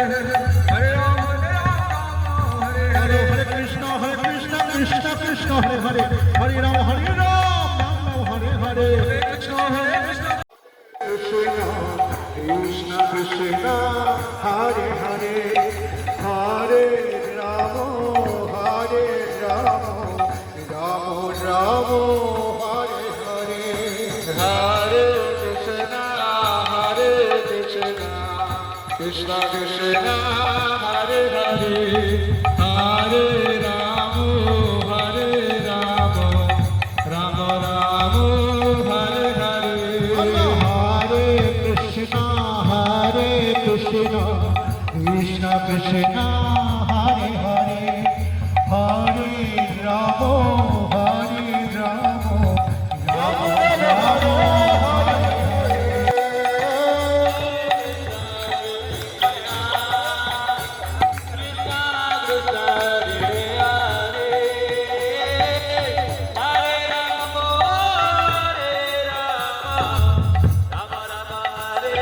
Hare Hare, Hare Ram, Ram Ram, Hare Hare, Krishna Krishna, Krishna Krishna, Hare Hare, Hare Ramo, Hare Ramo, Ramo Ramo, Hare Hare, Hare Krishna, Hare Krishna, Krishna Krishna, Hare Hare, Hare Ramo, Hare Ramo, Ramo Ramo, Hare Hare, Hare Krishna, Krishna Krishna, Hare Hare, Hare Ramo, Hare Ramo, Ramo Ramo, Hare Krishna Krishna Hare Hare, Hare Ramo,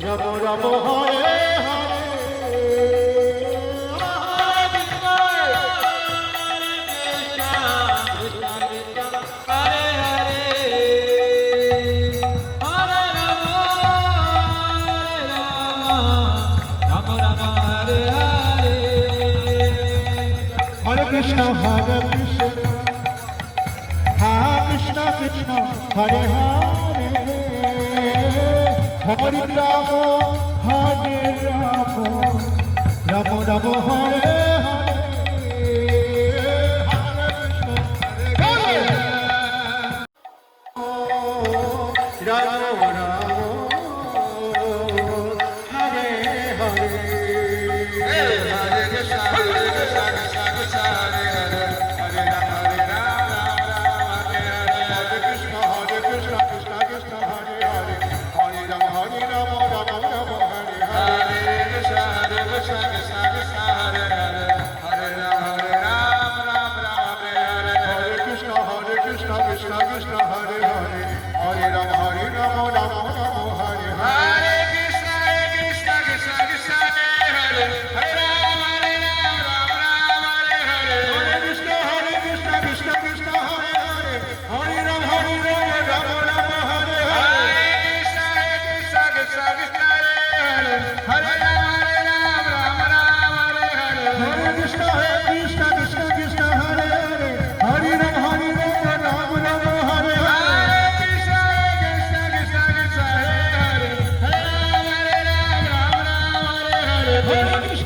Ramo Ramo, Hare Hare, Krishna Krishna, Hare Hare, Hare Ramo, Ramo Ramo, Hare Hare. Hare Krishna, Hare Krishna, Hare Krishna, Krishna, Hare Hare, Hare Ramo, Hare Ramo, Ramo Ramo, Hare Hare, Hare Krishna, Hare Ramo, Ramo, Hare Hare, Hare Krishna, Hare Krishna, Krishna Hare Hare, Hare Rama, Hare Rama, Hare Krishna, Krishna Krishna, Hare Hare, Hare Rama, Hare Rama, Rama Rama, Hare Hare, Krishna, Krishna Krishna, Hare Hare, Hare Rama, Hare Rama, Rama Rama, Hare Hare, Hare Krishna, Krishna Krishna, Hare Hare, Hare Rama, Hare Rama, Rama Rama, Hare Hare, Krishna, Krishna Krishna, Hare Hare, Hare Rama, Hare Rama, Rama Rama, Hare Hare, Hare Krishna, Krishna Krishna, Hare Hare, Hare Rama, Hare Rama, Rama Rama, Hare Hare, Krishna, Krishna Krishna, Hare Hare, Hare Rama, Hare Rama, Rama Rama, Hare Hare, Hare Krishna, Krishna Krishna, Hare Hare, Hare Rama, Hare Rama, Rama Rama, Hare Hare, Krishna, Krishna Krishna, Hare Hare, Hare Rama, Hare Rama, Rama Rama, Hare Hare, Hare